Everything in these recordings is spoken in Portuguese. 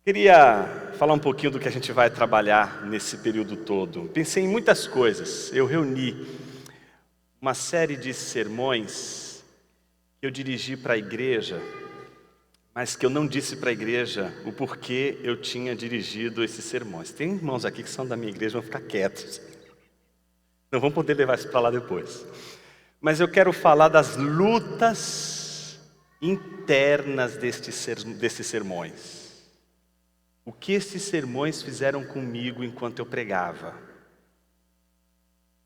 Queria falar um pouquinho do que a gente vai trabalhar nesse período todo. Pensei em muitas coisas. Eu reuni uma série de sermões que eu dirigi para a igreja, mas que eu não disse para a igreja o porquê eu tinha dirigido esses sermões. Tem irmãos aqui que são da minha igreja, vão ficar quietos. Não vão poder levar isso para lá depois. Mas eu quero falar das lutas internas desses sermões. O que esses sermões fizeram comigo enquanto eu pregava.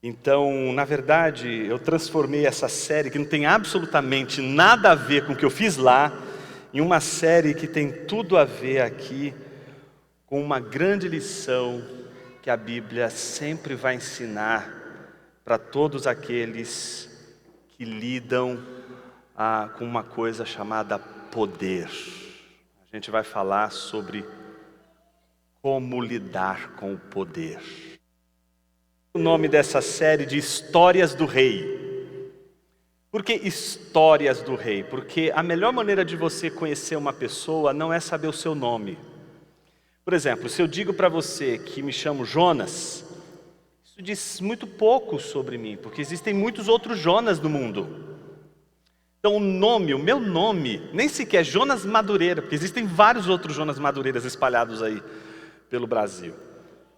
Então, na verdade, eu transformei essa série, que não tem absolutamente nada a ver com o que eu fiz lá, em uma série que tem tudo a ver aqui com uma grande lição que a Bíblia sempre vai ensinar para todos aqueles que lidam com uma coisa chamada poder. A gente vai falar sobre como lidar com o poder. O nome dessa série de Histórias do Rei. Por que Histórias do Rei? Porque a melhor maneira de você conhecer uma pessoa não é saber o seu nome. Por exemplo, se eu digo para você que me chamo Jonas, isso diz muito pouco sobre mim, porque existem muitos outros Jonas no mundo. Então o meu nome, nem sequer é Jonas Madureira, porque existem vários outros Jonas Madureiras espalhados aí pelo Brasil.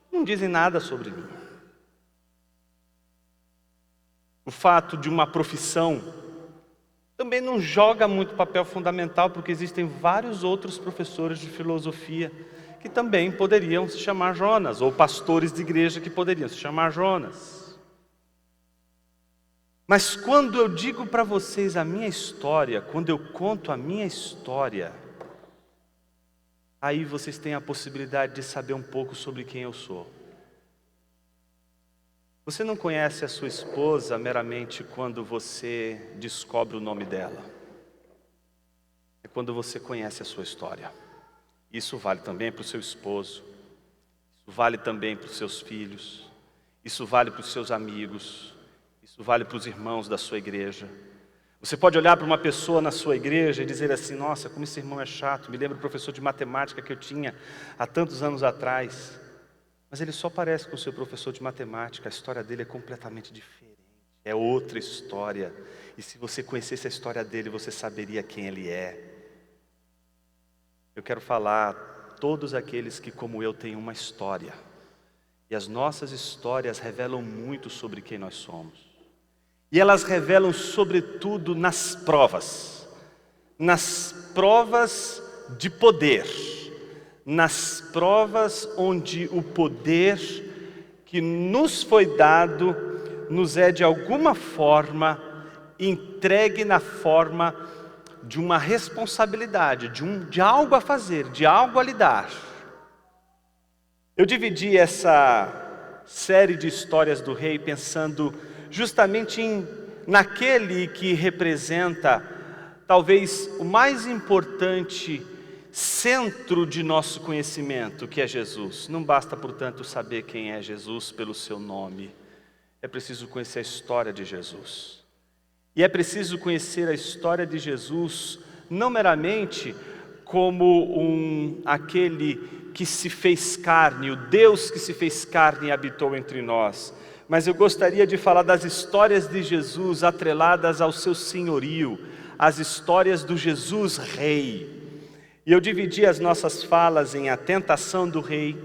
Não dizem nada sobre mim. O fato de uma profissão também não joga muito papel fundamental, porque existem vários outros professores de filosofia que também poderiam se chamar Jonas, ou pastores de igreja que poderiam se chamar Jonas. Mas quando eu digo para vocês a minha história, quando eu conto a minha história, aí vocês têm a possibilidade de saber um pouco sobre quem eu sou. Você não conhece a sua esposa meramente quando você descobre o nome dela. É quando você conhece a sua história. Isso vale também para o seu esposo. Isso vale também para os seus filhos. Isso vale para os seus amigos. Isso vale para os irmãos da sua igreja. Você pode olhar para uma pessoa na sua igreja e dizer assim: nossa, como esse irmão é chato. Me lembro do professor de matemática que eu tinha há tantos anos atrás. Mas ele só parece com o seu professor de matemática. A história dele é completamente diferente. É outra história. E se você conhecesse a história dele, você saberia quem ele é. Eu quero falar a todos aqueles que, como eu, têm uma história. E as nossas histórias revelam muito sobre quem nós somos. E elas revelam sobretudo nas provas de poder, nas provas onde o poder que nos foi dado nos é de alguma forma entregue na forma de uma responsabilidade, de algo a fazer, de algo a lidar. Eu dividi essa série de histórias do rei pensando justamente naquele que representa talvez o mais importante centro de nosso conhecimento, que é Jesus. Não basta, portanto, saber quem é Jesus pelo seu nome. É preciso conhecer a história de Jesus. E é preciso conhecer a história de Jesus não meramente como aquele que se fez carne, o Deus que se fez carne e habitou entre nós. Mas eu gostaria de falar das histórias de Jesus atreladas ao seu senhorio, as histórias do Jesus Rei. E eu dividi as nossas falas em a tentação do rei,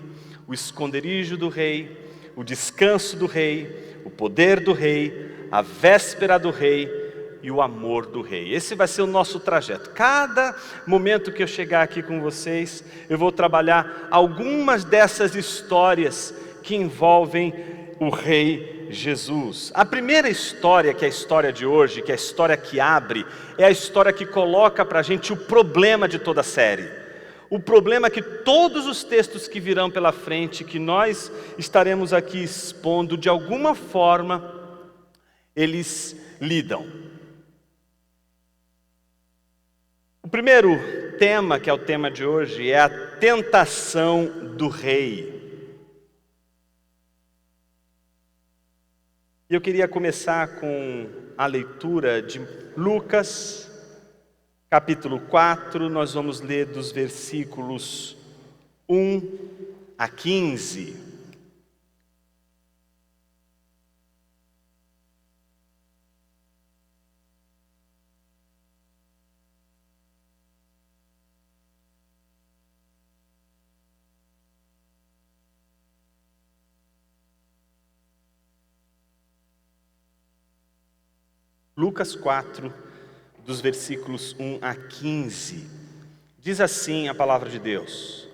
o esconderijo do rei, o descanso do rei, o poder do rei, a véspera do rei e o amor do rei. Esse vai ser o nosso trajeto. Cada momento que eu chegar aqui com vocês, eu vou trabalhar algumas dessas histórias que envolvem o rei Jesus. A primeira história, que é a história de hoje, que é a história que abre, é a história que coloca para a gente o problema de toda a série. O problema que todos os textos que virão pela frente, que nós estaremos aqui expondo, de alguma forma, eles lidam. O primeiro tema, que é o tema de hoje, é a tentação do rei. E eu queria começar com a leitura de Lucas, capítulo 4, nós vamos ler dos versículos 1-15. Lucas 4, dos versículos 1-15. Diz assim a palavra de Deus: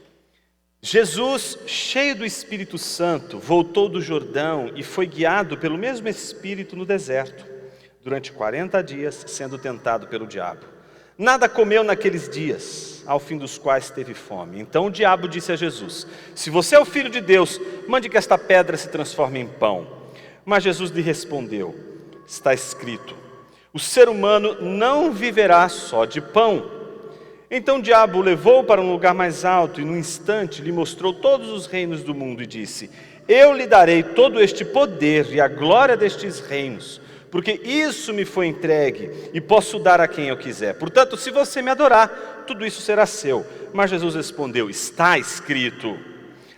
Jesus, cheio do Espírito Santo, voltou do Jordão e foi guiado pelo mesmo Espírito no deserto, durante 40 dias, sendo tentado pelo diabo. Nada comeu naqueles dias, ao fim dos quais teve fome. Então o diabo disse a Jesus: se você é o Filho de Deus, mande que esta pedra se transforme em pão. Mas Jesus lhe respondeu: está escrito, o ser humano não viverá só de pão. Então o diabo o levou para um lugar mais alto e num instante lhe mostrou todos os reinos do mundo e disse: eu lhe darei todo este poder e a glória destes reinos, porque isso me foi entregue e posso dar a quem eu quiser. Portanto, se você me adorar, tudo isso será seu. Mas Jesus respondeu: está escrito,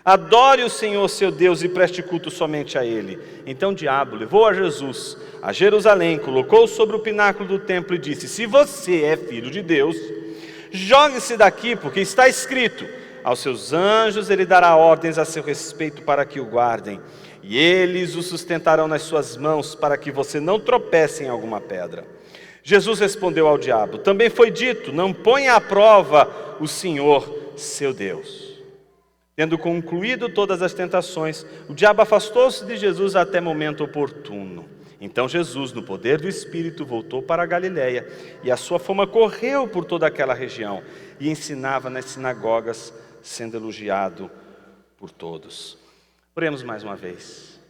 adore o Senhor seu Deus e preste culto somente a Ele. Então o diabo levou a Jesus a Jerusalém, colocou-o sobre o pináculo do templo e disse: se você é filho de Deus, jogue-se daqui, porque está escrito, aos seus anjos ele dará ordens a seu respeito para que o guardem, e eles o sustentarão nas suas mãos, para que você não tropece em alguma pedra. Jesus respondeu ao diabo: também foi dito, não ponha à prova o Senhor seu Deus. Tendo concluído todas as tentações, o diabo afastou-se de Jesus até momento oportuno. Então Jesus, no poder do Espírito, voltou para a Galiléia, e a sua fama correu por toda aquela região, e ensinava nas sinagogas, sendo elogiado por todos. Oremos mais uma vez.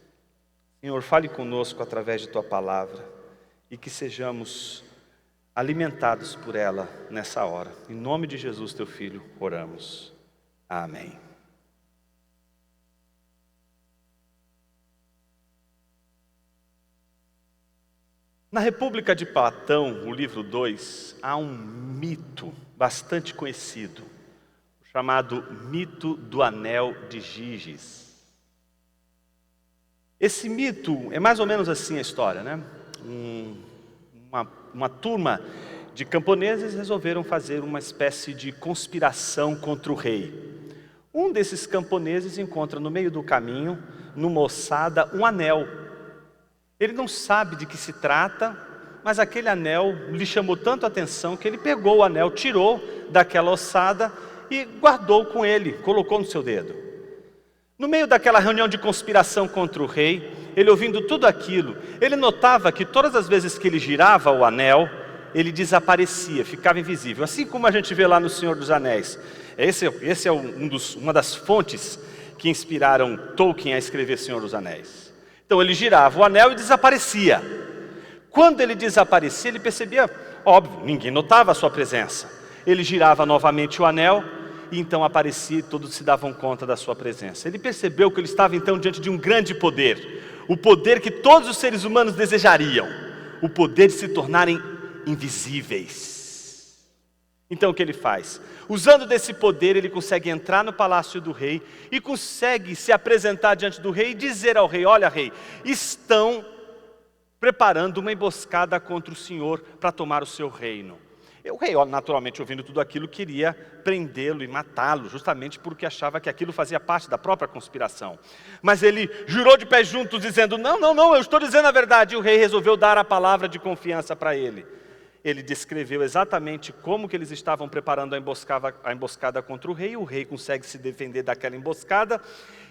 Senhor, fale conosco através de Tua palavra, e que sejamos alimentados por ela nessa hora. Em nome de Jesus, Teu Filho, oramos. Amém. Na República de Platão, o livro 2, há um mito bastante conhecido, chamado mito do Anel de Giges. Esse mito é mais ou menos assim a história, né? Uma turma de camponeses resolveram fazer uma espécie de conspiração contra o rei. Um desses camponeses encontra no meio do caminho, numa ossada, um anel. Ele não sabe de que se trata, mas aquele anel lhe chamou tanto a atenção que ele pegou o anel, tirou daquela ossada e guardou com ele, colocou no seu dedo. No meio daquela reunião de conspiração contra o rei, ele ouvindo tudo aquilo, ele notava que todas as vezes que ele girava o anel, ele desaparecia, ficava invisível. Assim como a gente vê lá no Senhor dos Anéis. Esse é uma das fontes que inspiraram Tolkien a escrever Senhor dos Anéis. Então ele girava o anel e desaparecia. Quando ele desaparecia, ele percebia, óbvio, ninguém notava a sua presença. Ele girava novamente o anel e então aparecia e todos se davam conta da sua presença. Ele percebeu que ele estava então diante de um grande poder, o poder que todos os seres humanos desejariam, o poder de se tornarem invisíveis. Então o que ele faz? Usando desse poder, ele consegue entrar no palácio do rei e consegue se apresentar diante do rei e dizer ao rei: olha, rei, estão preparando uma emboscada contra o senhor para tomar o seu reino. O rei, naturalmente, ouvindo tudo aquilo, queria prendê-lo e matá-lo, justamente porque achava que aquilo fazia parte da própria conspiração. Mas ele jurou de pés juntos, dizendo: não, eu estou dizendo a verdade. E o rei resolveu dar a palavra de confiança para ele. Ele descreveu exatamente como que eles estavam preparando a emboscada contra o rei. E o rei consegue se defender daquela emboscada.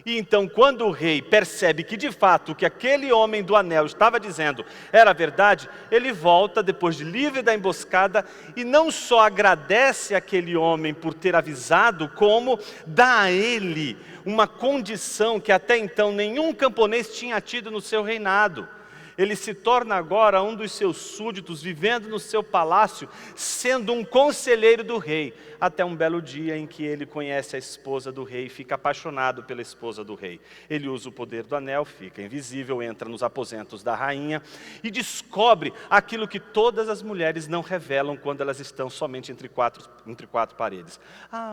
E então, quando o rei percebe que de fato o que aquele homem do anel estava dizendo era verdade, ele volta depois de livre da emboscada e não só agradece aquele homem por ter avisado, como dá a ele uma condição que até então nenhum camponês tinha tido no seu reinado. Ele se torna agora um dos seus súditos, vivendo no seu palácio, sendo um conselheiro do rei, até um belo dia em que ele conhece a esposa do rei e fica apaixonado pela esposa do rei. Ele usa o poder do anel, fica invisível, entra nos aposentos da rainha e descobre aquilo que todas as mulheres não revelam quando elas estão somente entre quatro paredes.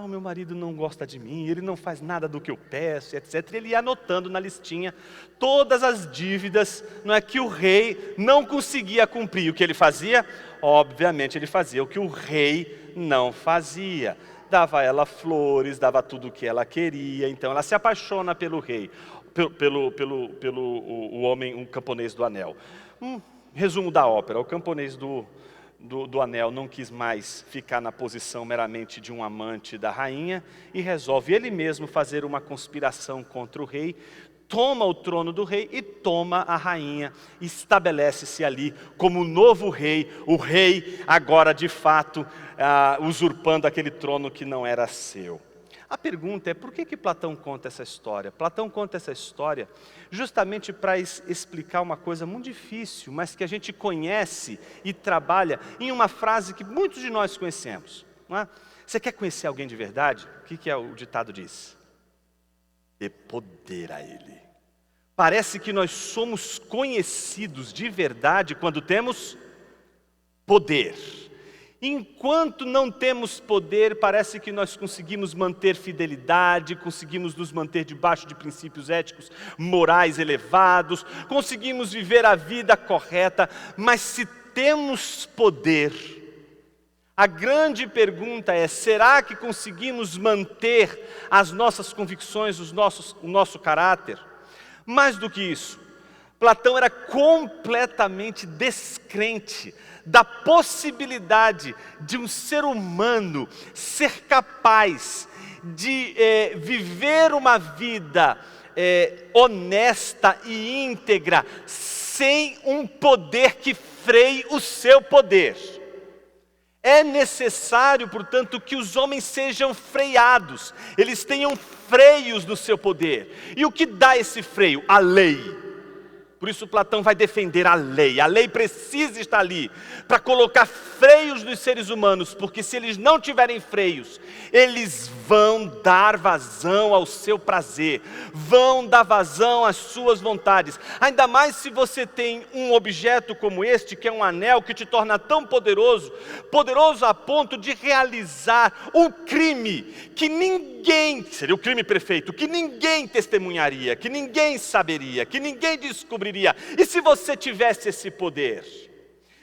O meu marido não gosta de mim, ele não faz nada do que eu peço, etc. Ele ia anotando na listinha todas as dívidas, não é, que o rei não conseguia cumprir. O que ele fazia? Obviamente ele fazia o que o rei não fazia. Dava a ela flores, dava tudo o que ela queria. Então ela se apaixona pelo rei, o homem, um camponês do anel. Resumo da ópera: o camponês do anel não quis mais ficar na posição meramente de um amante da rainha e resolve ele mesmo fazer uma conspiração contra o rei, toma o trono do rei e toma a rainha, estabelece-se ali como o novo rei, o rei agora de fato usurpando aquele trono que não era seu. A pergunta é, por que Platão conta essa história? Platão conta essa história justamente para explicar uma coisa muito difícil, mas que a gente conhece e trabalha em uma frase que muitos de nós conhecemos. Não é? Você quer conhecer alguém de verdade? O que o ditado diz? Dê poder a ele. Parece que nós somos conhecidos de verdade quando temos poder. Enquanto não temos poder, parece que nós conseguimos manter fidelidade, conseguimos nos manter debaixo de princípios éticos, morais elevados, conseguimos viver a vida correta, mas se temos poder, a grande pergunta é, será que conseguimos manter as nossas convicções, o nosso caráter? Mais do que isso, Platão era completamente descrente da possibilidade de um ser humano ser capaz de viver uma vida honesta e íntegra, sem um poder que freie o seu poder. É necessário, portanto, que os homens sejam freados, eles tenham freios no seu poder. E o que dá esse freio? A lei. Por isso Platão vai defender a lei. A lei precisa estar ali para colocar freios nos seres humanos, porque se eles não tiverem freios, eles vão dar vazão ao seu prazer, vão dar vazão às suas vontades. Ainda mais se você tem um objeto como este, que é um anel, que te torna tão poderoso, poderoso a ponto de realizar um crime que ninguém, seria o crime perfeito, que ninguém testemunharia, que ninguém saberia, que ninguém descobriria. E se você tivesse esse poder?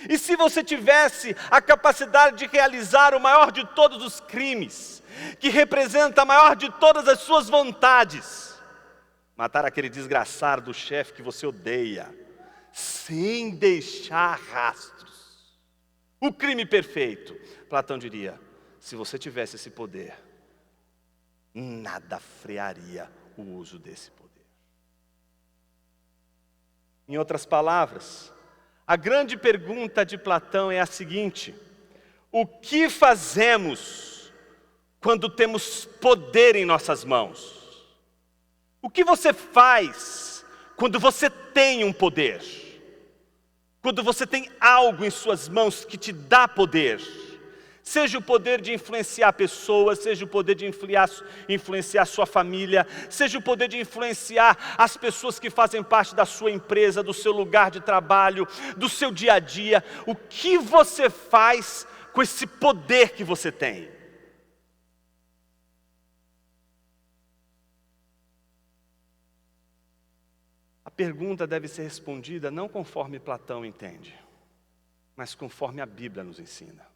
E se você tivesse a capacidade de realizar o maior de todos os crimes, que representa a maior de todas as suas vontades, matar aquele desgraçado do chefe que você odeia, sem deixar rastros, o crime perfeito, Platão diria, se você tivesse esse poder, nada frearia o uso desse poder. Em outras palavras, a grande pergunta de Platão é a seguinte: o que fazemos quando temos poder em nossas mãos? O que você faz quando você tem um poder? Quando você tem algo em suas mãos que te dá poder? Seja o poder de influenciar pessoas, seja o poder de influenciar sua família, seja o poder de influenciar as pessoas que fazem parte da sua empresa, do seu lugar de trabalho, do seu dia a dia. O que você faz com esse poder que você tem? A pergunta deve ser respondida não conforme Platão entende, mas conforme a Bíblia nos ensina.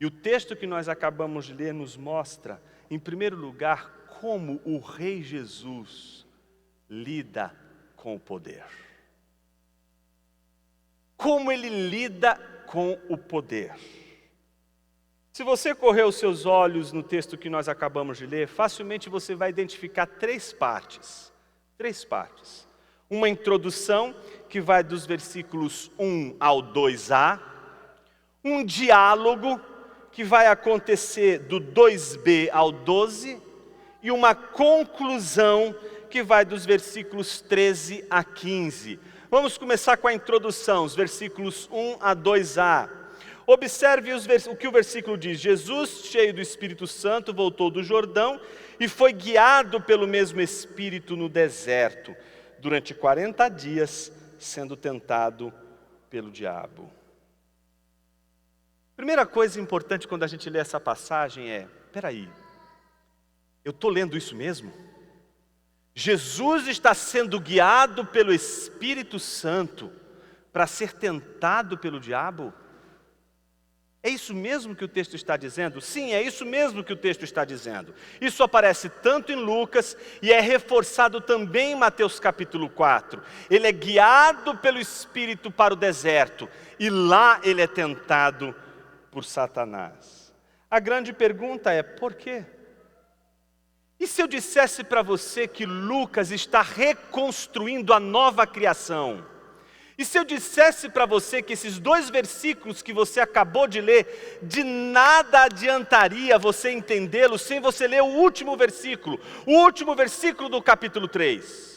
E o texto que nós acabamos de ler nos mostra, em primeiro lugar, como o Rei Jesus lida com o poder. Como ele lida com o poder. Se você correr os seus olhos no texto que nós acabamos de ler, facilmente você vai identificar três partes. Três partes. Uma introdução que vai dos versículos 1 ao 2a. Um diálogo que vai acontecer do 2b ao 12, e uma conclusão que vai dos versículos 13 a 15. Vamos começar com a introdução, os versículos 1 a 2a. Observe o que o versículo diz. Jesus, cheio do Espírito Santo, voltou do Jordão e foi guiado pelo mesmo Espírito no deserto, durante 40 dias, sendo tentado pelo diabo. Primeira coisa importante quando a gente lê essa passagem é, peraí, eu estou lendo isso mesmo? Jesus está sendo guiado pelo Espírito Santo para ser tentado pelo diabo? É isso mesmo que o texto está dizendo? Sim, é isso mesmo que o texto está dizendo. Isso aparece tanto em Lucas e é reforçado também em Mateus capítulo 4. Ele é guiado pelo Espírito para o deserto e lá ele é tentado por Satanás. A grande pergunta é, por quê? E se eu dissesse para você que Lucas está reconstruindo a nova criação? E se eu dissesse para você que esses 2 versículos que você acabou de ler, de nada adiantaria você entendê-los sem você ler o último versículo do capítulo 3?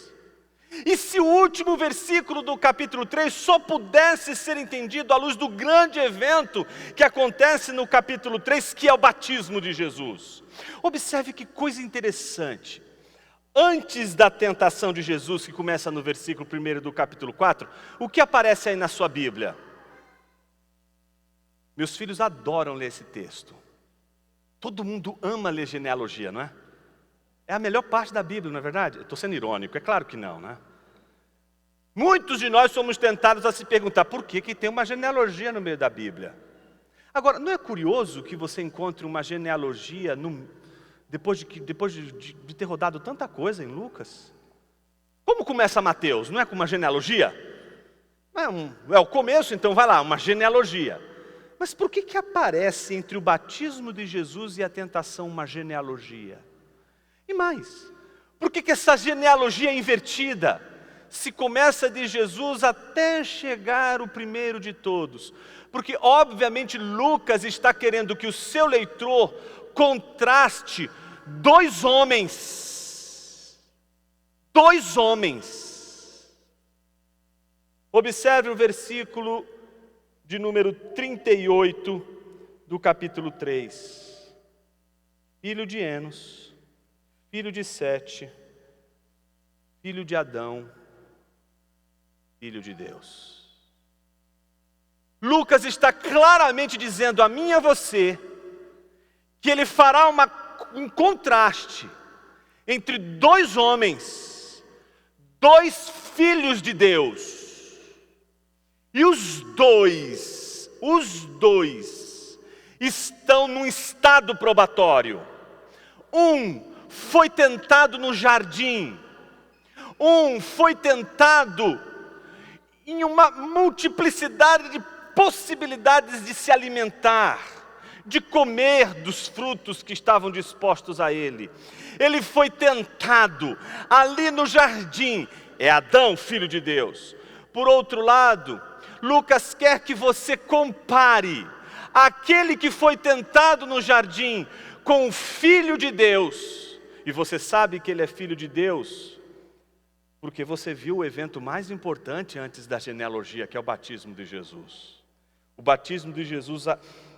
E se o último versículo do capítulo 3 só pudesse ser entendido à luz do grande evento que acontece no capítulo 3, que é o batismo de Jesus? Observe que coisa interessante. Antes da tentação de Jesus, que começa no versículo 1 do capítulo 4, o que aparece aí na sua Bíblia? Meus filhos adoram ler esse texto. Todo mundo ama ler genealogia, não é? É a melhor parte da Bíblia, não é verdade? Estou sendo irônico, é claro que não, né? Muitos de nós somos tentados a se perguntar, por que tem uma genealogia no meio da Bíblia? Agora, não é curioso que você encontre uma genealogia depois de ter rodado tanta coisa em Lucas? Como começa Mateus? Não é com uma genealogia? É o começo, então vai lá, uma genealogia. Mas por que aparece entre o batismo de Jesus e a tentação uma genealogia? E mais, por que essa genealogia é invertida? Se começa de Jesus até chegar o primeiro de todos. Porque obviamente Lucas está querendo que o seu leitor contraste 2 homens. 2 homens. Observe o versículo de número 38 do capítulo 3. Filho de Enos, filho de Sete, filho de Adão, filho de Deus. Lucas está claramente dizendo a mim e a você que ele fará um contraste entre 2 homens, 2 filhos de Deus. E os dois estão num estado probatório. Um foi tentado no jardim. Um foi tentado em uma multiplicidade de possibilidades de se alimentar, de comer dos frutos que estavam dispostos a ele. Ele foi tentado ali no jardim, é Adão, filho de Deus. Por outro lado, Lucas quer que você compare aquele que foi tentado no jardim com o Filho de Deus. E você sabe que ele é Filho de Deus porque você viu o evento mais importante antes da genealogia, que é o batismo de Jesus. O batismo de Jesus,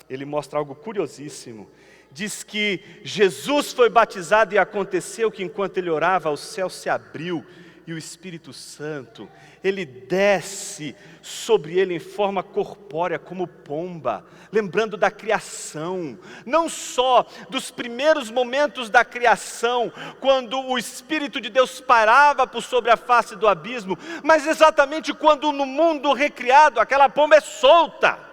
ele mostra algo curiosíssimo. Diz que Jesus foi batizado e aconteceu que enquanto ele orava, o céu se abriu e o Espírito Santo, ele desce sobre ele em forma corpórea como pomba, lembrando da criação, não só dos primeiros momentos da criação, quando o Espírito de Deus parava por sobre a face do abismo, mas exatamente quando no mundo recriado aquela pomba é solta,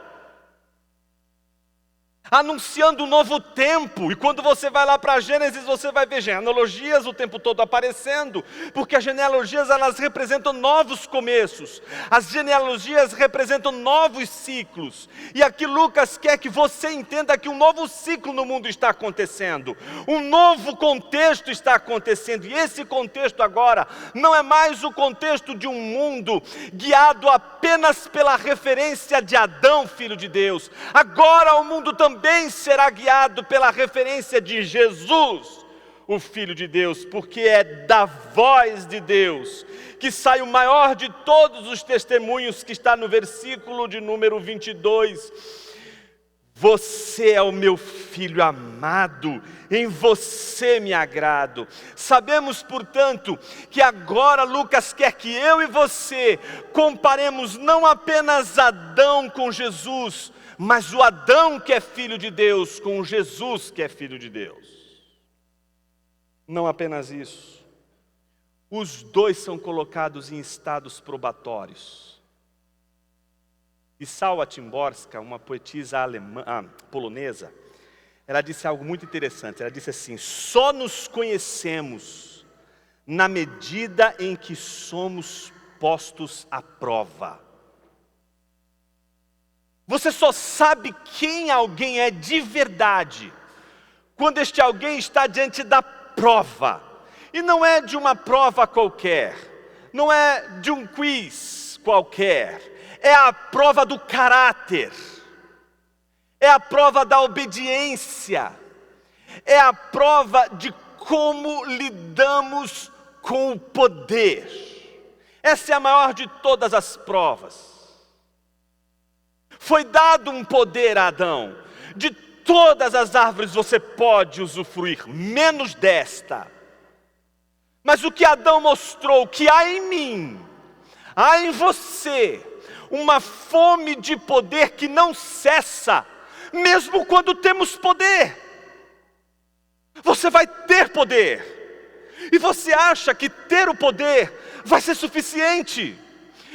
anunciando um novo tempo. E quando você vai lá para Gênesis, você vai ver genealogias o tempo todo aparecendo, porque as genealogias, elas representam novos começos, as genealogias representam novos ciclos, e aqui Lucas quer que você entenda que um novo ciclo no mundo está acontecendo, um novo contexto está acontecendo, e esse contexto agora não é mais o contexto de um mundo guiado apenas pela referência de Adão, filho de Deus. Agora o mundo também será guiado pela referência de Jesus, o Filho de Deus, porque é da voz de Deus que sai o maior de todos os testemunhos, que está no versículo de número 22. Você é o meu Filho amado, em você me agrado. Sabemos, portanto, que agora Lucas quer que eu e você comparemos não apenas Adão com Jesus, mas o Adão que é filho de Deus com o Jesus que é filho de Deus. Não apenas isso, os dois são colocados em estados probatórios. E Salwa Szymborska, uma poetisa polonesa, ela disse algo muito interessante. Ela disse assim: só nos conhecemos na medida em que somos postos à prova. Você só sabe quem alguém é de verdade quando este alguém está diante da prova. E não é de uma prova qualquer, não é de um quiz qualquer. É a prova do caráter, é a prova da obediência, é a prova de como lidamos com o poder. Essa é a maior de todas as provas. Foi dado um poder a Adão. De todas as árvores você pode usufruir, menos desta. Mas o que Adão mostrou, que há em mim, há em você, uma fome de poder que não cessa, mesmo quando temos poder. Você vai ter poder, e você acha que ter o poder vai ser suficiente,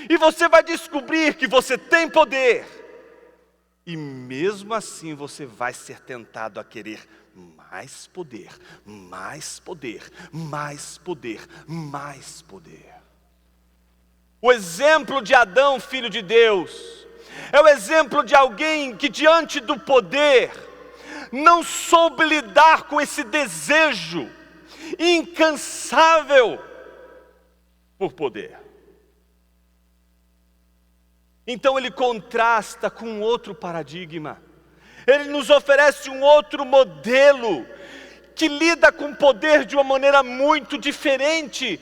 e você vai descobrir que você tem poder, e mesmo assim você vai ser tentado a querer mais poder, mais poder, mais poder, mais poder. O exemplo de Adão, filho de Deus, é o exemplo de alguém que diante do poder não soube lidar com esse desejo incansável por poder. Então ele contrasta com um outro paradigma. Ele nos oferece um outro modelo que lida com o poder de uma maneira muito diferente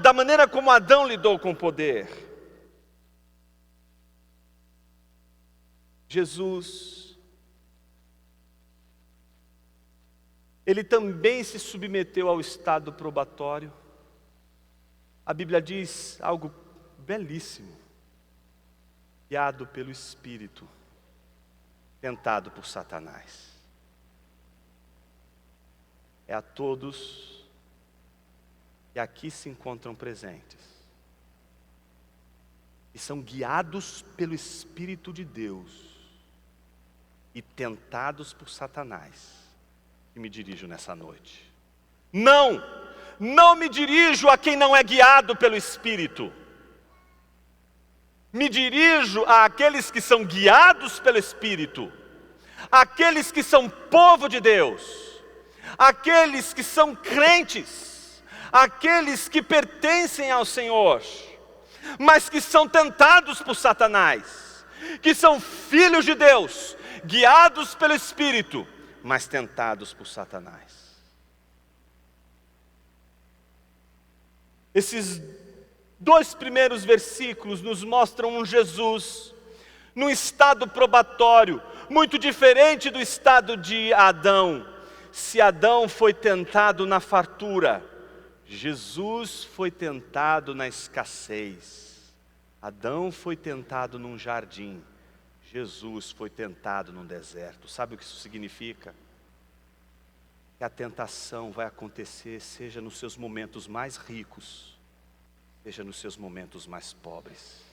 da maneira como Adão lidou com o poder. Jesus, ele também se submeteu ao estado probatório. A Bíblia diz algo belíssimo: guiado pelo Espírito, tentado por Satanás. É a todos que aqui se encontram presentes, e são guiados pelo Espírito de Deus e tentados por Satanás, que me dirijo nessa noite. Não me dirijo a quem não é guiado pelo Espírito. Me dirijo àqueles que são guiados pelo Espírito, aqueles que são povo de Deus, aqueles que são crentes, aqueles que pertencem ao Senhor, mas que são tentados por Satanás, que são filhos de Deus, guiados pelo Espírito, mas tentados por Satanás. Esses dois primeiros versículos nos mostram um Jesus num estado probatório, muito diferente do estado de Adão. Se Adão foi tentado na fartura, Jesus foi tentado na escassez. Adão foi tentado num jardim, Jesus foi tentado num deserto. Sabe o que isso significa? Que a tentação vai acontecer, seja nos seus momentos mais ricos, seja nos seus momentos mais pobres.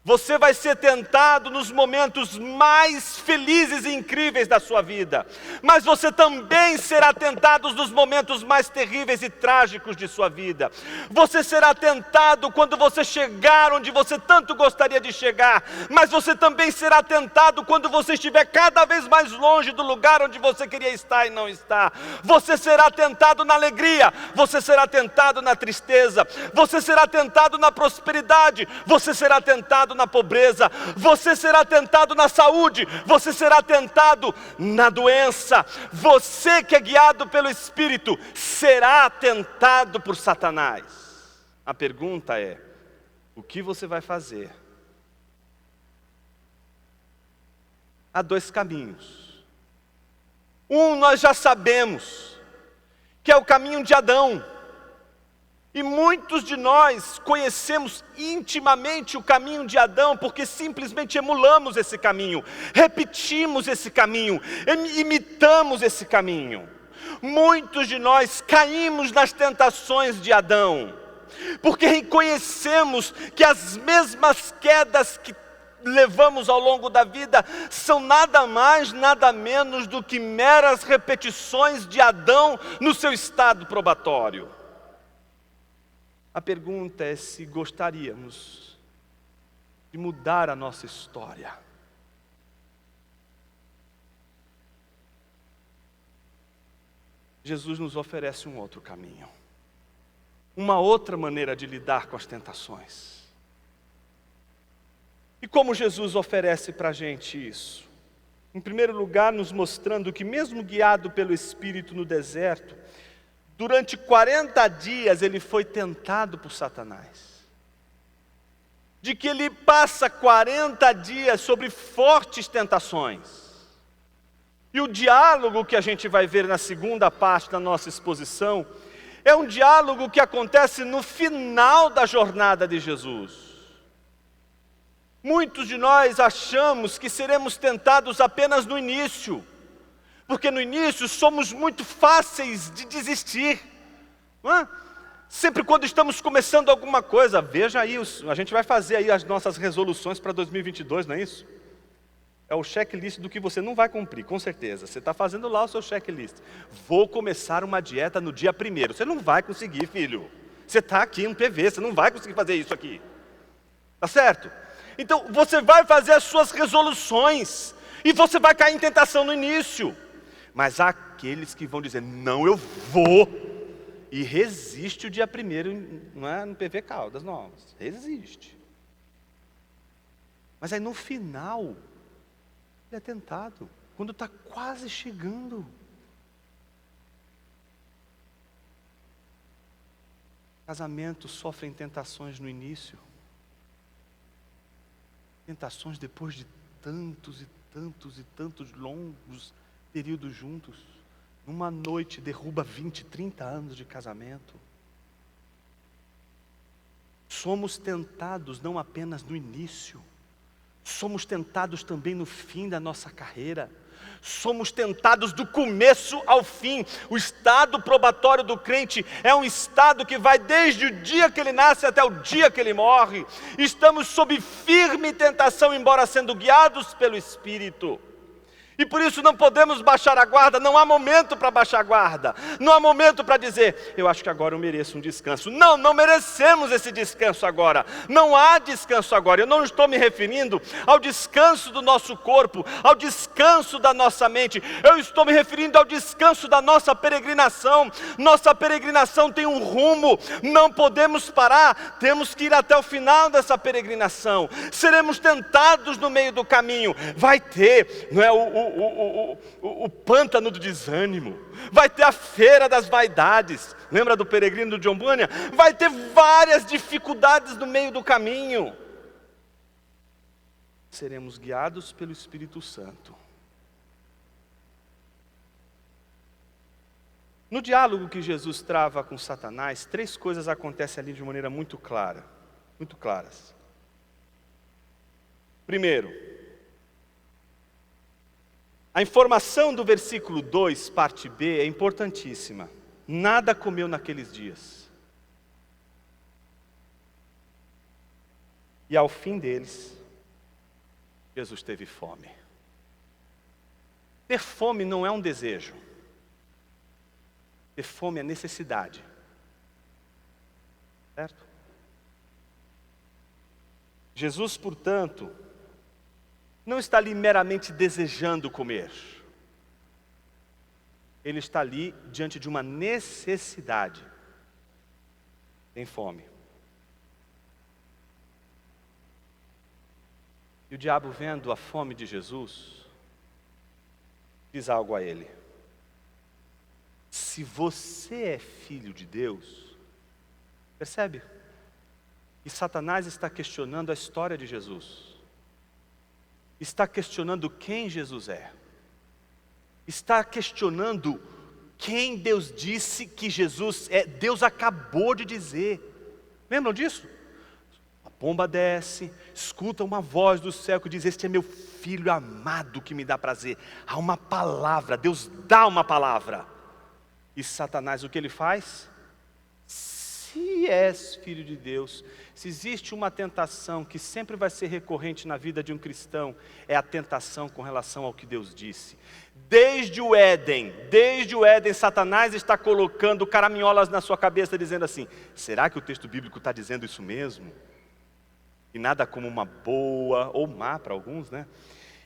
Você vai ser tentado nos momentos mais felizes e incríveis da sua vida, mas você também será tentado nos momentos mais terríveis e trágicos de sua vida. Você será tentado quando você chegar onde você tanto gostaria de chegar, mas você também será tentado quando você estiver cada vez mais longe do lugar onde você queria estar e não está. Você será tentado na alegria, você será tentado na tristeza, você será tentado na prosperidade, você será tentado tentado na pobreza, você será tentado na saúde, você será tentado na doença. Você que é guiado pelo Espírito será tentado por Satanás. A pergunta é: o que você vai fazer? Há dois caminhos. Um nós já sabemos, que é o caminho de Adão. E muitos de nós conhecemos intimamente o caminho de Adão, porque simplesmente emulamos esse caminho, repetimos esse caminho, imitamos esse caminho. Muitos de nós caímos nas tentações de Adão, porque reconhecemos que as mesmas quedas que levamos ao longo da vida são nada mais, nada menos do que meras repetições de Adão no seu estado probatório. A pergunta é se gostaríamos de mudar a nossa história. Jesus nos oferece um outro caminho, uma outra maneira de lidar com as tentações. E como Jesus oferece para a gente isso? Em primeiro lugar, nos mostrando que mesmo guiado pelo Espírito no deserto, durante 40 dias ele foi tentado por Satanás. De que ele passa 40 dias sobre fortes tentações. E o diálogo que a gente vai ver na segunda parte da nossa exposição é um diálogo que acontece no final da jornada de Jesus. Muitos de nós achamos que seremos tentados apenas no início, porque no início somos muito fáceis de desistir, não é? Sempre quando estamos começando alguma coisa, veja aí, a gente vai fazer aí as nossas resoluções para 2022, não é isso? É o checklist do que você não vai cumprir, com certeza. Você está fazendo lá o seu checklist. Vou começar uma dieta no dia 1º. Você não vai conseguir, filho. Você está aqui no PV, você não vai conseguir fazer isso aqui. Tá certo? Então, você vai fazer as suas resoluções, e você vai cair em tentação no início. Mas há aqueles que vão dizer, não, eu vou, e resiste o dia 1º, não é, no PV Caldas Novas, resiste. Mas aí no final, ele é tentado, quando está quase chegando. Casamentos sofrem tentações no início. Tentações depois de tantos e tantos e tantos longos períodos juntos. Numa noite derruba 20, 30 anos de casamento. Somos tentados não apenas no início, somos tentados também no fim da nossa carreira. Somos tentados do começo ao fim. O estado probatório do crente é um estado que vai desde o dia que ele nasce até o dia que ele morre. Estamos sob firme tentação, embora sendo guiados pelo Espírito. E por isso não podemos baixar a guarda, não há momento para baixar a guarda. Não há momento para dizer, eu acho que agora eu mereço um descanso. Não, não merecemos esse descanso agora. Não há descanso agora. Eu não estou me referindo ao descanso do nosso corpo, ao descanso da nossa mente. Eu estou me referindo ao descanso da nossa peregrinação. Nossa peregrinação tem um rumo, não podemos parar, temos que ir até o final dessa peregrinação. Seremos tentados no meio do caminho. Vai ter, não é, o pântano do desânimo, vai ter a feira das vaidades, lembra do peregrino do John Bunyan? Vai ter várias dificuldades no meio do caminho. Seremos guiados pelo Espírito Santo. No diálogo que Jesus trava com Satanás, 3 coisas acontecem ali de maneira muito clara, muito claras. Primeiro, a informação do versículo 2, parte B, é importantíssima. Nada comeu naqueles dias. E ao fim deles, Jesus teve fome. Ter fome não é um desejo. Ter fome é necessidade. Certo? Jesus, portanto, não está ali meramente desejando comer. Ele está ali diante de uma necessidade. Tem fome. E o diabo, vendo a fome de Jesus, diz algo a ele: se você é filho de Deus, percebe? E Satanás está questionando a história de Jesus, está questionando quem Jesus é, está questionando quem Deus disse que Jesus é. Deus acabou de dizer, lembram disso? A pomba desce, escuta uma voz do céu que diz: este é meu filho amado que me dá prazer. Há uma palavra, Deus dá uma palavra. E Satanás, o que ele faz? Se és filho de Deus, se existe uma tentação que sempre vai ser recorrente na vida de um cristão, é a tentação com relação ao que Deus disse. Desde o Éden, Satanás está colocando caraminholas na sua cabeça, dizendo assim: será que o texto bíblico está dizendo isso mesmo? E nada como uma boa, ou má para alguns, né?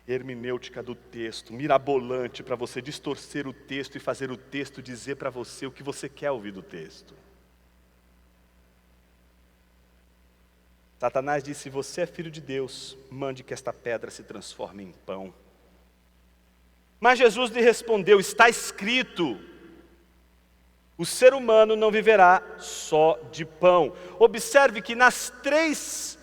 Hermenêutica do texto, mirabolante, para você distorcer o texto e fazer o texto dizer para você o que você quer ouvir do texto. Satanás disse: se você é filho de Deus, mande que esta pedra se transforme em pão. Mas Jesus lhe respondeu: está escrito, o ser humano não viverá só de pão. Observe que nas três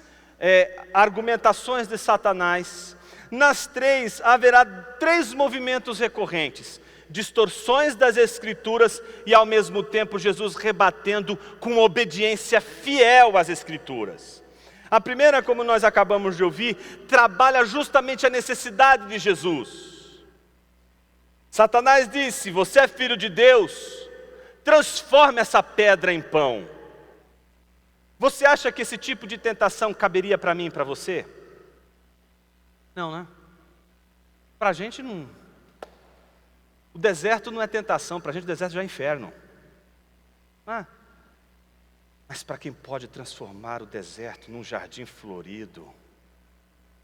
argumentações de Satanás, nas três haverá três movimentos recorrentes: distorções das Escrituras e ao mesmo tempo Jesus rebatendo com obediência fiel às Escrituras. A primeira, como nós acabamos de ouvir, trabalha justamente a necessidade de Jesus. Satanás disse: você é filho de Deus, transforme essa pedra em pão. Você acha que esse tipo de tentação caberia para mim e para você? Não, né? Para a gente não. O deserto não é tentação, para a gente o deserto já é inferno. Mas para quem pode transformar o deserto num jardim florido,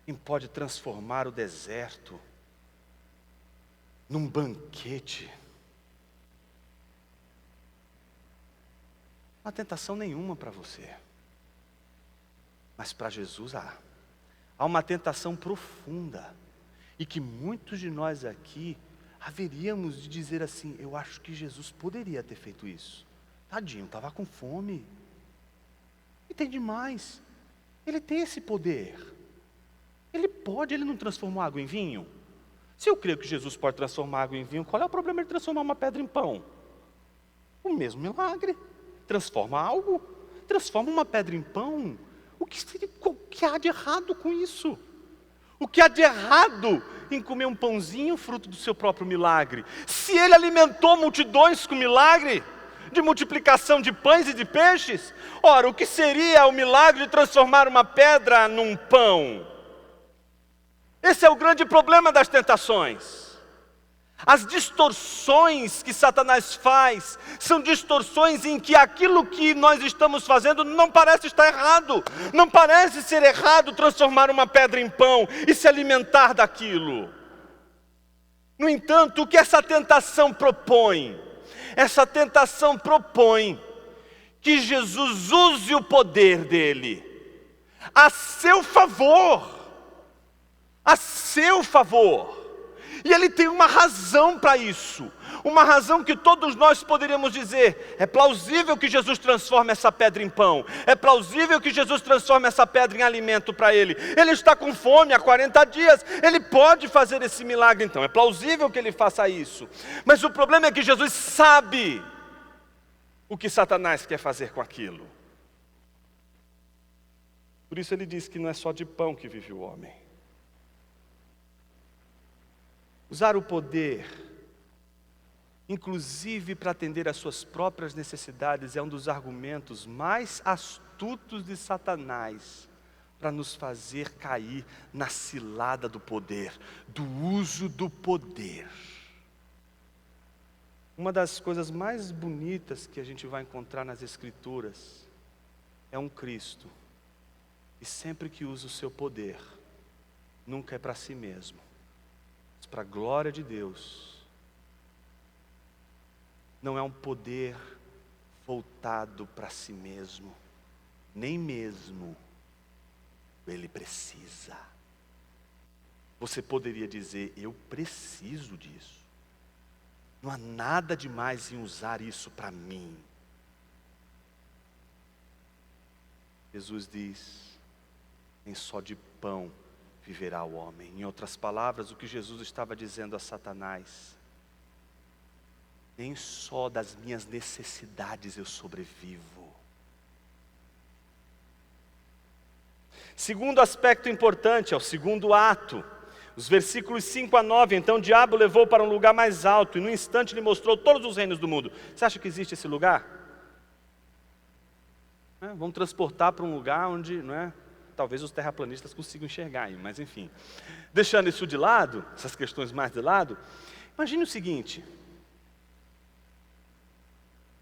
quem pode transformar o deserto num banquete, não há tentação nenhuma para você. Mas para Jesus há uma tentação profunda, e que muitos de nós aqui haveríamos de dizer assim: eu acho que Jesus poderia ter feito isso. Tadinho, estava com fome. E tem demais. Ele tem esse poder. Ele não transformou água em vinho? Se eu creio que Jesus pode transformar água em vinho, qual é o problema de transformar uma pedra em pão? O mesmo milagre. Transforma algo, transforma uma pedra em pão. O que há de errado com isso? O que há de errado em comer um pãozinho fruto do seu próprio milagre? Se ele alimentou multidões com milagre de multiplicação de pães e de peixes, ora, o que seria o milagre de transformar uma pedra num pão? Esse é o grande problema das tentações. As distorções que Satanás faz são distorções em que aquilo que nós estamos fazendo não parece estar errado. Não parece ser errado transformar uma pedra em pão e se alimentar daquilo. No entanto, o que essa tentação propõe? Essa tentação propõe que Jesus use o poder dele a seu favor. A seu favor. E ele tem uma razão para isso. Uma razão que todos nós poderíamos dizer: é plausível que Jesus transforme essa pedra em pão. É plausível que Jesus transforme essa pedra em alimento para ele. Ele está com fome há 40 dias. Ele pode fazer esse milagre, então. É plausível que ele faça isso. Mas o problema é que Jesus sabe o que Satanás quer fazer com aquilo. Por isso ele diz que não é só de pão que vive o homem. Usar o poder, inclusive para atender às suas próprias necessidades, é um dos argumentos mais astutos de Satanás para nos fazer cair na cilada do poder, do uso do poder. Uma das coisas mais bonitas que a gente vai encontrar nas Escrituras é um Cristo, e sempre que usa o seu poder, nunca é para si mesmo, para a glória de Deus. Não é um poder voltado para si mesmo, nem mesmo ele precisa. você poderia dizer: eu preciso disso. Não há nada demais em usar isso para mim. Jesus diz: nem só de pão viverá o homem. Em outras palavras, o que Jesus estava dizendo a Satanás: nem só das minhas necessidades eu sobrevivo. Segundo aspecto importante, é o segundo ato. Os versículos 5 a 9, então o diabo levou para um lugar mais alto, e no instante lhe mostrou todos os reinos do mundo. Você acha que existe esse lugar? Vamos transportar para um lugar onde, não é? Talvez os terraplanistas consigam enxergar aí, mas enfim. Deixando isso de lado, essas questões mais de lado, imagine o seguinte: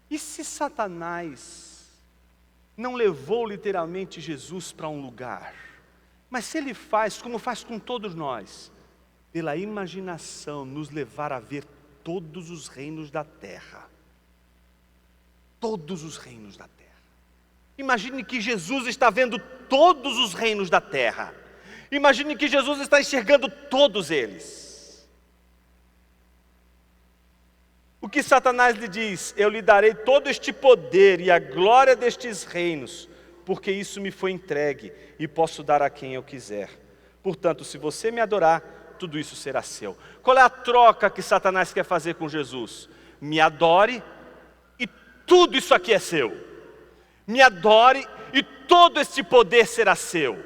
e se Satanás não levou literalmente Jesus para um lugar, mas se ele faz, como faz com todos nós, pela imaginação nos levar a ver todos os reinos da terra. Todos os reinos da terra. Imagine que Jesus está vendo todos os reinos da terra. Imagine que Jesus está enxergando todos eles. O que Satanás lhe diz: eu lhe darei todo este poder e a glória destes reinos, porque isso me foi entregue e posso dar a quem eu quiser. Portanto, se você me adorar, tudo isso será seu. Qual é a troca que Satanás quer fazer com Jesus? Me adore e tudo isso aqui é seu. Me adore e todo este poder será seu.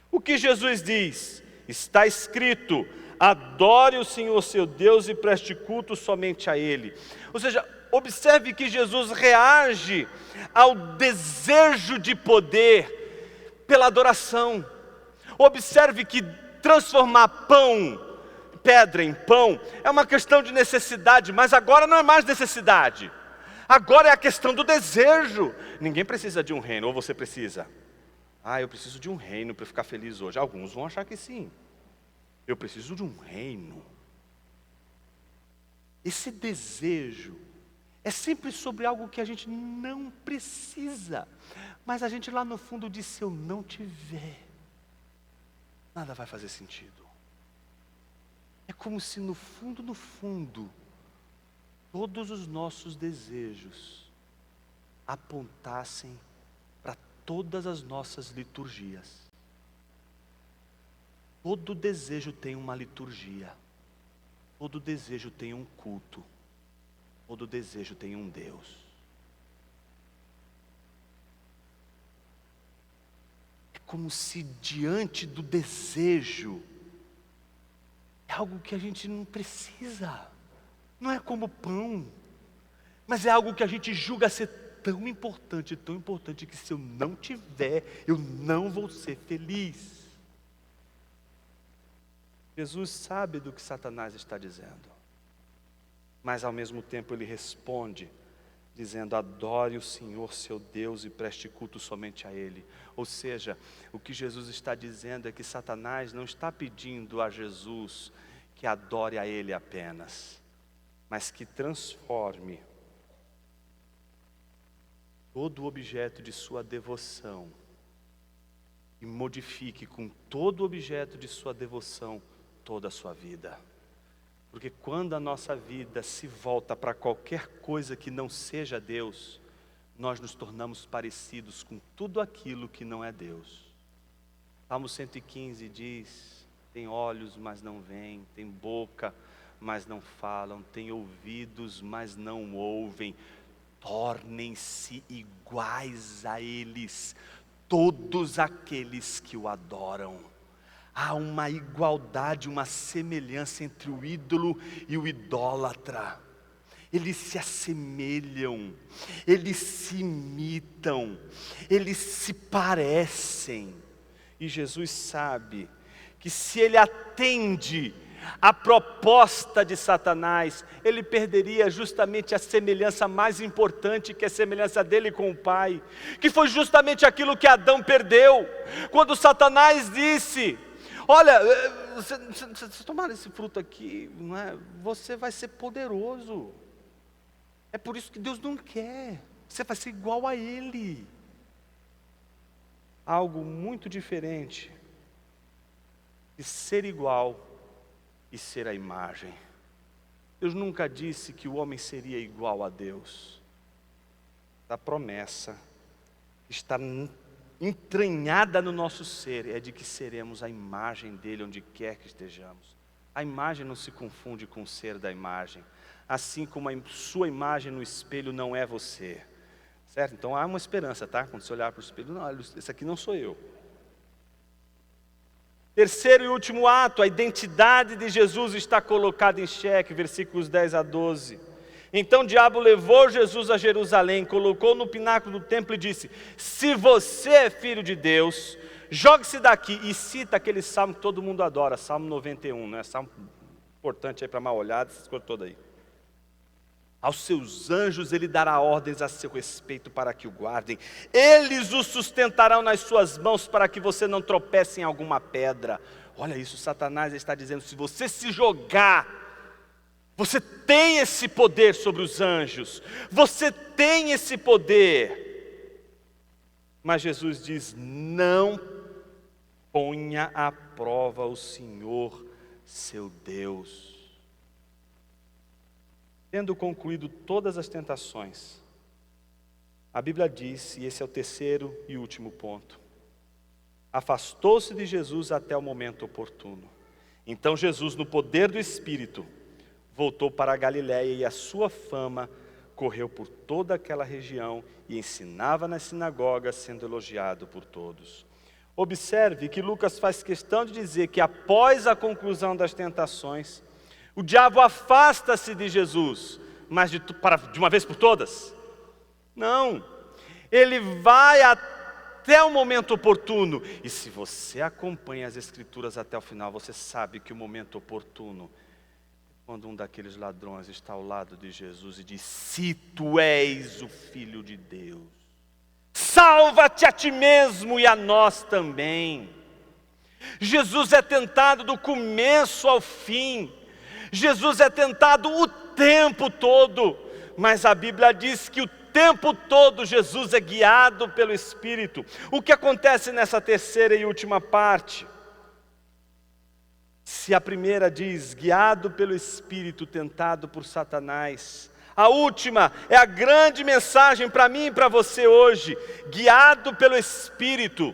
O que Jesus diz? Está escrito: adore o Senhor seu Deus e preste culto somente a Ele. Ou seja, observe que Jesus reage ao desejo de poder pela adoração. Observe que transformar pedra em pão, é uma questão de necessidade, mas agora não é mais necessidade. Agora é a questão do desejo. Ninguém precisa de um reino, ou você precisa? Eu preciso de um reino para ficar feliz hoje. Alguns vão achar que sim. Eu preciso de um reino. Esse desejo é sempre sobre algo que a gente não precisa, mas a gente lá no fundo diz: se eu não tiver, nada vai fazer sentido. É como se no fundo, todos os nossos desejos apontassem para todas as nossas liturgias. Todo desejo tem uma liturgia. Todo desejo tem um culto. Todo desejo tem um Deus. É como se diante do desejo, é algo que a gente não precisa. Não é como pão, mas é algo que a gente julga ser tão importante que se eu não tiver, eu não vou ser feliz. Jesus sabe do que Satanás está dizendo, mas ao mesmo tempo ele responde, dizendo: adore o Senhor seu Deus e preste culto somente a Ele. Ou seja, o que Jesus está dizendo é que Satanás não está pedindo a Jesus que adore a Ele apenas, mas que transforme todo o objeto de sua devoção e modifique com todo o objeto de sua devoção toda a sua vida. Porque quando a nossa vida se volta para qualquer coisa que não seja Deus, nós nos tornamos parecidos com tudo aquilo que não é Deus. Salmo 115 diz: tem olhos, mas não veem, tem boca, mas não falam, tem ouvidos, mas não ouvem. Tornem-se iguais a eles todos aqueles que o adoram. Há uma igualdade, uma semelhança entre o ídolo e o idólatra. Eles se assemelham, eles se imitam, eles se parecem. E Jesus sabe que se ele atende a proposta de Satanás, ele perderia justamente a semelhança mais importante, que é a semelhança dele com o Pai, que foi justamente aquilo que Adão perdeu, quando Satanás disse: olha, se tomar esse fruto aqui, não é, você vai ser poderoso. É por isso que Deus não quer, você vai ser igual a Ele. Algo muito diferente e ser igual e ser a imagem. Deus nunca disse que o homem seria igual a Deus. A promessa está entranhada no nosso ser, é de que seremos a imagem dele onde quer que estejamos. A imagem não se confunde com o ser da imagem, assim como a sua imagem no espelho não é você, certo? Então há uma esperança, tá? Quando você olhar para o espelho, não, esse aqui não sou eu. Terceiro e último ato, a identidade de Jesus está colocada em xeque, versículos 10 a 12. Então o diabo levou Jesus a Jerusalém, colocou no pináculo do templo e disse: se você é filho de Deus, jogue-se daqui. E cita aquele salmo que todo mundo adora, Salmo 91, né? Salmo importante aí para mal olhada, essas coisas todas aí. Aos seus anjos ele dará ordens a seu respeito para que o guardem. Eles o sustentarão nas suas mãos para que você não tropece em alguma pedra. Olha isso, Satanás está dizendo: se você se jogar, você tem esse poder sobre os anjos. Você tem esse poder. Mas Jesus diz: não ponha à prova o Senhor, seu Deus. Tendo concluído todas as tentações, a Bíblia diz, e esse é o terceiro e último ponto: afastou-se de Jesus até o momento oportuno. Então Jesus, no poder do Espírito, voltou para a Galiléia e a sua fama correu por toda aquela região e ensinava nas sinagogas, sendo elogiado por todos. Observe que Lucas faz questão de dizer que após a conclusão das tentações, o diabo afasta-se de Jesus, mas de uma vez por todas? Não, ele vai até o momento oportuno. E se você acompanha as Escrituras até o final, você sabe que o momento oportuno, quando um daqueles ladrões está ao lado de Jesus e diz: se tu és o Filho de Deus, salva-te a ti mesmo e a nós também. Jesus é tentado do começo ao fim. Jesus é tentado o tempo todo, mas a Bíblia diz que o tempo todo Jesus é guiado pelo Espírito. O que acontece nessa terceira e última parte? Se a primeira diz, guiado pelo Espírito, tentado por Satanás, a última é a grande mensagem para mim e para você hoje: guiado pelo Espírito,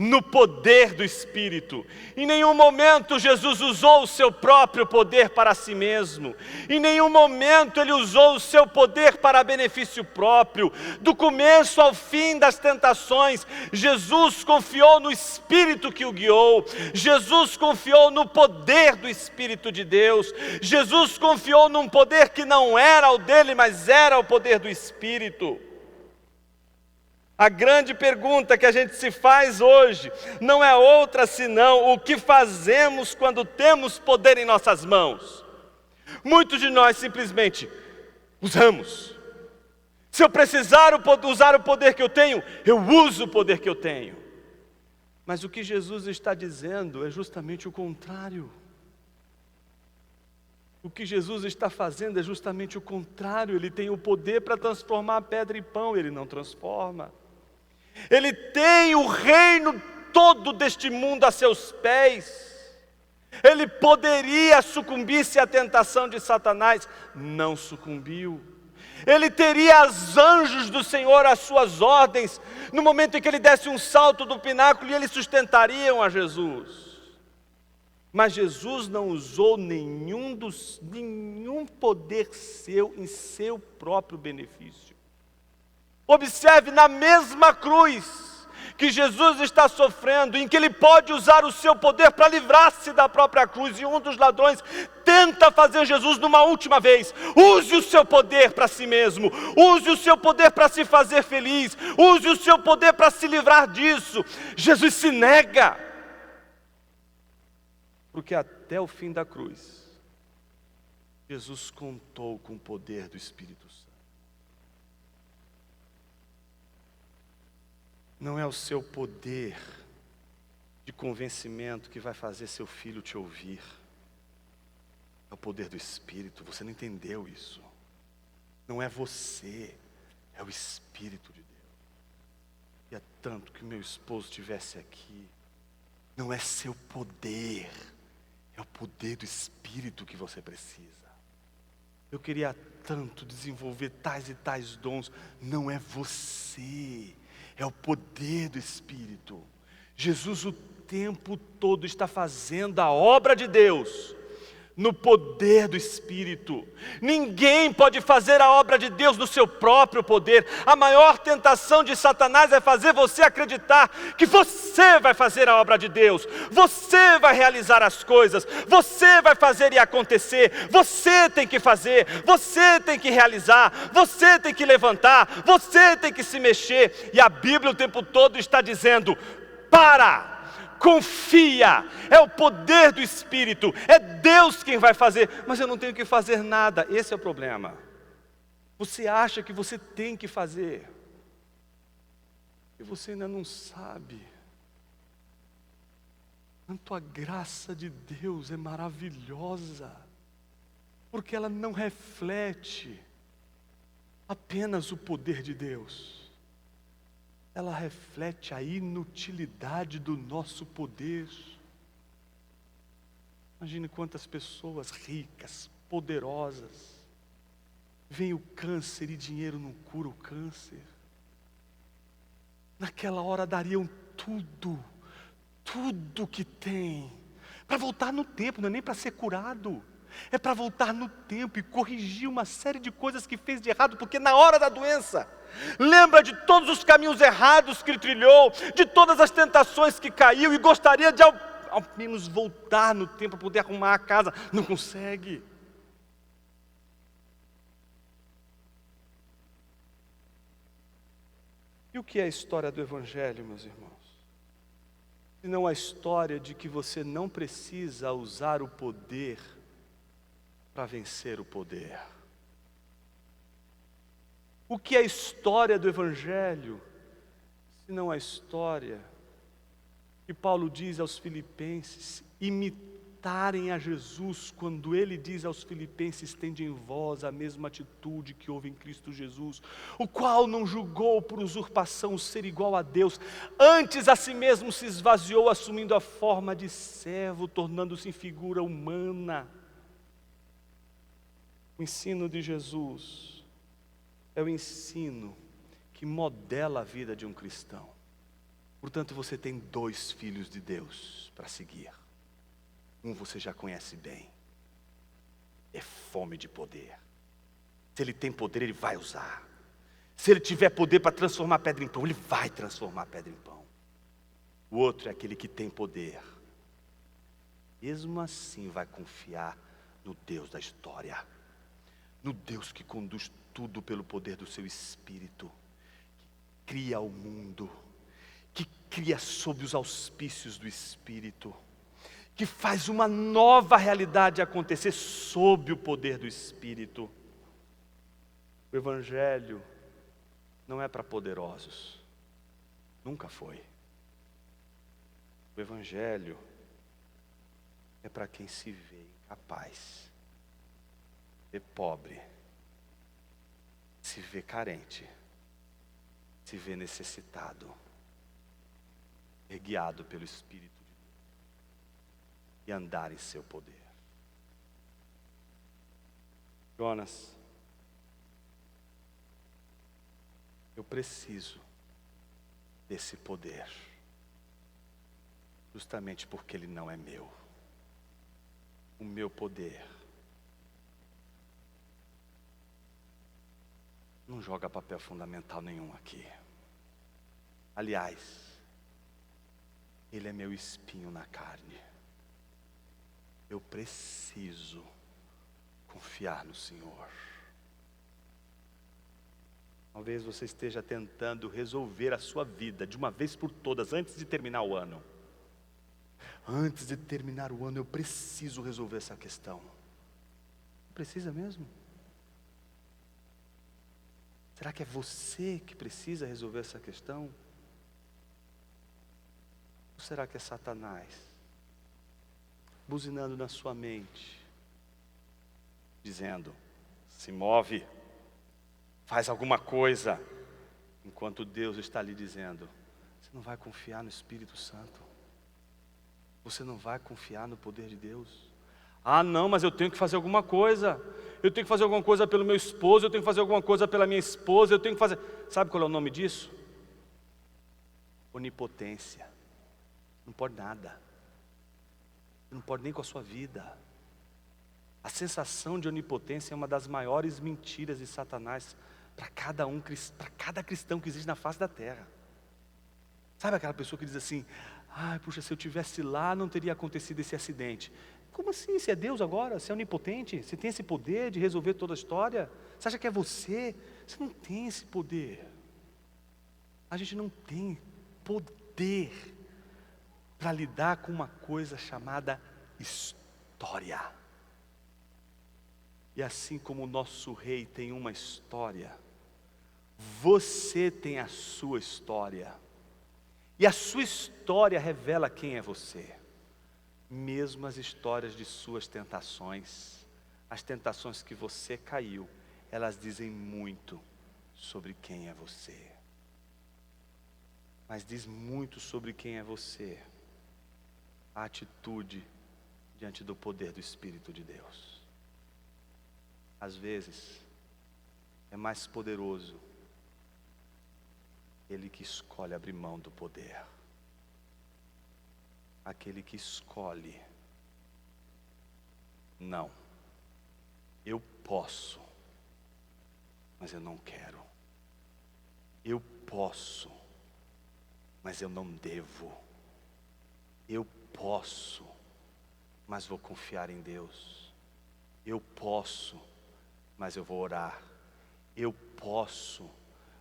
no poder do Espírito. Em nenhum momento Jesus usou o seu próprio poder para si mesmo. Em nenhum momento ele usou o seu poder para benefício próprio. Do começo ao fim das tentações, Jesus confiou no Espírito que o guiou. Jesus confiou no poder do Espírito de Deus. Jesus confiou num poder que não era o dele, mas era o poder do Espírito. A grande pergunta que a gente se faz hoje não é outra senão: o que fazemos quando temos poder em nossas mãos? Muitos de nós simplesmente usamos. Se eu precisar usar o poder que eu tenho, eu uso o poder que eu tenho. Mas o que Jesus está dizendo é justamente o contrário. O que Jesus está fazendo é justamente o contrário. Ele tem o poder para transformar a pedra em pão, ele não transforma. Ele tem o reino todo deste mundo a seus pés. Ele poderia sucumbir-se à tentação de Satanás, não sucumbiu. Ele teria os anjos do Senhor às suas ordens, no momento em que ele desse um salto do pináculo, e eles sustentariam a Jesus. Mas Jesus não usou nenhum poder seu em seu próprio benefício. Observe, na mesma cruz que Jesus está sofrendo, em que ele pode usar o seu poder para livrar-se da própria cruz, e um dos ladrões tenta fazer Jesus numa última vez: use o seu poder para si mesmo, use o seu poder para se fazer feliz, use o seu poder para se livrar disso. Jesus se nega, porque até o fim da cruz, Jesus contou com o poder do Espírito Santo. Não é o seu poder de convencimento que vai fazer seu filho te ouvir. É o poder do Espírito. Você não entendeu isso. Não é você, é o Espírito de Deus. E é tanto que meu esposo estivesse aqui, não é seu poder, é o poder do Espírito que você precisa. Eu queria tanto desenvolver tais e tais dons. Não é você, é o poder do Espírito. Jesus o tempo todo está fazendo a obra de Deus no poder do Espírito. Ninguém pode fazer a obra de Deus no seu próprio poder. A maior tentação de Satanás é fazer você acreditar que você vai fazer a obra de Deus, você vai realizar as coisas, você vai fazer e acontecer, você tem que fazer, você tem que realizar, você tem que levantar, você tem que se mexer. E a Bíblia o tempo todo está dizendo: para! Confia, é o poder do Espírito, é Deus quem vai fazer, mas eu não tenho que fazer nada. Esse é o problema. Você acha que você tem que fazer, e você ainda não sabe. Tanto a graça de Deus é maravilhosa, porque ela não reflete apenas o poder de Deus, ela reflete a inutilidade do nosso poder. Imagine quantas pessoas ricas, poderosas, vem o câncer e dinheiro não cura o câncer. Naquela hora dariam tudo que tem, para voltar no tempo, não é nem para ser curado. É para voltar no tempo e corrigir uma série de coisas que fez de errado, porque na hora da doença, lembra de todos os caminhos errados que ele trilhou, de todas as tentações que caiu, e gostaria de ao menos voltar no tempo para poder arrumar a casa, não consegue. E o que é a história do Evangelho, meus irmãos? Senão a história de que você não precisa usar o poder para vencer o poder. O que é a história do Evangelho, se não a história que Paulo diz aos filipenses, imitarem a Jesus, quando ele diz aos filipenses: tende em vós a mesma atitude que houve em Cristo Jesus, o qual não julgou por usurpação o ser igual a Deus, antes a si mesmo se esvaziou, assumindo a forma de servo, tornando-se em figura humana. O ensino de Jesus é o ensino que modela a vida de um cristão. Portanto, você tem 2 filhos de Deus para seguir. Um você já conhece bem, é fome de poder. Se ele tem poder, ele vai usar. Se ele tiver poder para transformar pedra em pão, ele vai transformar pedra em pão. O outro é aquele que tem poder, mesmo assim vai confiar no Deus da história, no Deus que conduz tudo pelo poder do seu Espírito, que cria o mundo, que cria sob os auspícios do Espírito, que faz uma nova realidade acontecer sob o poder do Espírito. O Evangelho não é para poderosos, nunca foi. O Evangelho é para quem se vê incapaz, se vê pobre, se vê carente, se vê necessitado, é guiado pelo Espírito de Deus e andar em seu poder. Jonas, eu preciso desse poder, justamente porque ele não é meu. O meu poder não joga papel fundamental nenhum aqui. Aliás, ele é meu espinho na carne. Eu preciso confiar no Senhor. Talvez você esteja tentando resolver a sua vida de uma vez por todas, antes de terminar o ano. Antes de terminar o ano, eu preciso resolver essa questão. Precisa mesmo? Será que é você que precisa resolver essa questão? Ou será que é Satanás buzinando na sua mente, dizendo: se move, faz alguma coisa, enquanto Deus está lhe dizendo: você não vai confiar no Espírito Santo? você não vai confiar no poder de Deus? Ah, não, mas eu tenho que fazer alguma coisa. Eu tenho que fazer alguma coisa pelo meu esposo, eu tenho que fazer alguma coisa pela minha esposa, eu tenho que fazer... Sabe qual é o nome disso? Onipotência. Não pode nada. Não pode nem com a sua vida. A sensação de onipotência é uma das maiores mentiras de Satanás para cada cristão que existe na face da terra. Sabe aquela pessoa que diz assim: ai, puxa, se eu tivesse lá não teria acontecido esse acidente. Como assim? Você é Deus agora? Você é onipotente? Você tem esse poder de resolver toda a história? Você acha que é você? Você não tem esse poder. A gente não tem poder para lidar com uma coisa chamada história. E assim como o nosso rei tem uma história, você tem a sua história. E a sua história revela quem é você. Mesmo as histórias de suas tentações, as tentações que você caiu, elas dizem muito sobre quem é você. Mas diz muito sobre quem é você a atitude diante do poder do Espírito de Deus. Às vezes, é mais poderoso aquele que escolhe abrir mão do poder. Aquele que escolhe, não, eu posso, mas eu não quero. Eu posso, mas eu não devo. Eu posso, mas vou confiar em Deus. Eu posso, mas eu vou orar. Eu posso,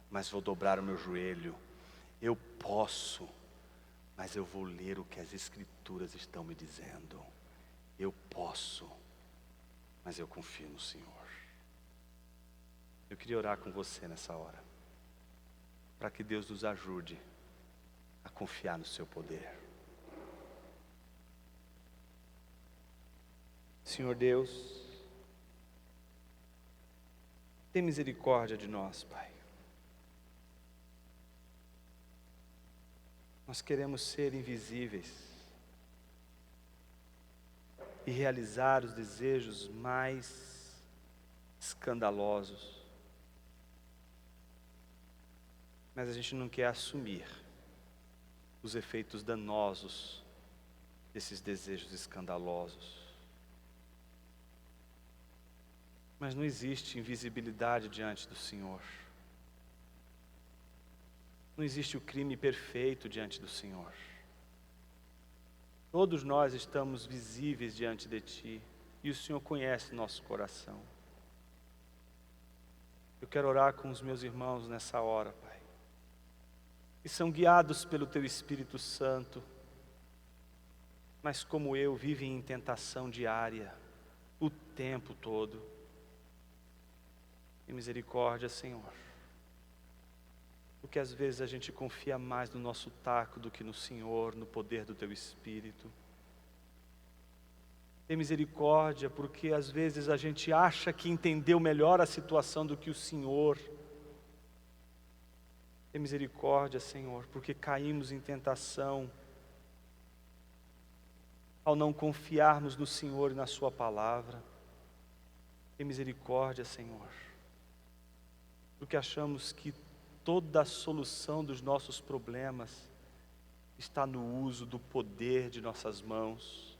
mas vou dobrar o meu joelho. Eu posso, mas eu vou ler o que as Escrituras estão me dizendo. Eu posso, mas eu confio no Senhor. Eu queria orar com você nessa hora, para que Deus nos ajude a confiar no seu poder. Senhor Deus, tem misericórdia de nós, Pai. Nós queremos ser invisíveis e realizar os desejos mais escandalosos. Mas a gente não quer assumir os efeitos danosos desses desejos escandalosos. Mas não existe invisibilidade diante do Senhor. Não existe o crime perfeito diante do Senhor. Todos nós estamos visíveis diante de Ti, e o Senhor conhece nosso coração. Eu quero orar com os meus irmãos nessa hora, Pai, que são guiados pelo Teu Espírito Santo, mas como eu, vivem em tentação diária, o tempo todo. Tem misericórdia, Senhor. Porque às vezes a gente confia mais no nosso taco do que no Senhor, no poder do Teu Espírito. Tem misericórdia, porque às vezes a gente acha que entendeu melhor a situação do que o Senhor. Tem misericórdia, Senhor, porque caímos em tentação ao não confiarmos no Senhor e na Sua palavra. Tem misericórdia, Senhor, porque achamos que toda a solução dos nossos problemas está no uso do poder de nossas mãos.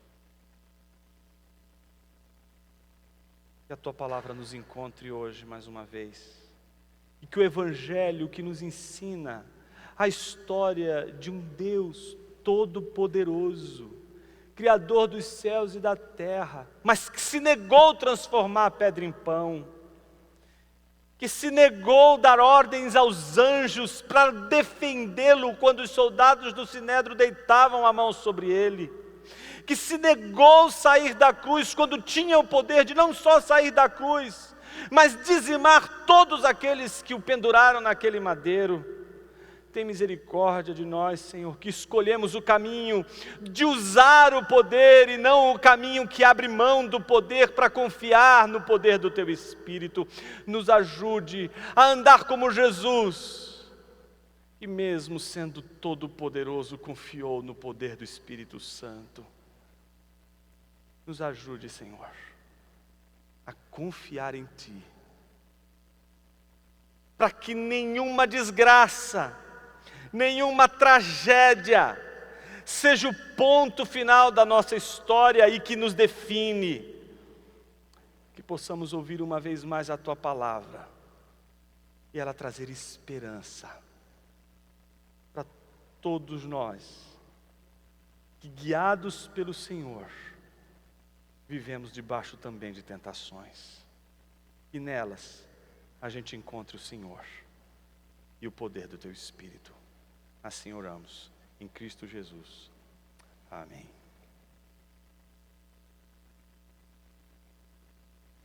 Que a Tua palavra nos encontre hoje mais uma vez. E que o Evangelho que nos ensina a história de um Deus todo-poderoso, Criador dos céus e da terra, mas que se negou a transformar a pedra em pão, que se negou a dar ordens aos anjos para defendê-lo quando os soldados do Sinédrio deitavam a mão sobre ele, que se negou a sair da cruz quando tinha o poder de não só sair da cruz, mas dizimar todos aqueles que o penduraram naquele madeiro. Tem misericórdia de nós, Senhor, que escolhemos o caminho de usar o poder e não o caminho que abre mão do poder para confiar no poder do Teu Espírito. Nos ajude a andar como Jesus, que mesmo sendo todo poderoso, confiou no poder do Espírito Santo. Nos ajude, Senhor, a confiar em Ti, para que nenhuma desgraça, nenhuma tragédia seja o ponto final da nossa história e que nos define. Que possamos ouvir uma vez mais a Tua palavra e ela trazer esperança para todos nós, que guiados pelo Senhor, vivemos debaixo também de tentações. E nelas a gente encontre o Senhor e o poder do Teu Espírito. Assim oramos, em Cristo Jesus. Amém.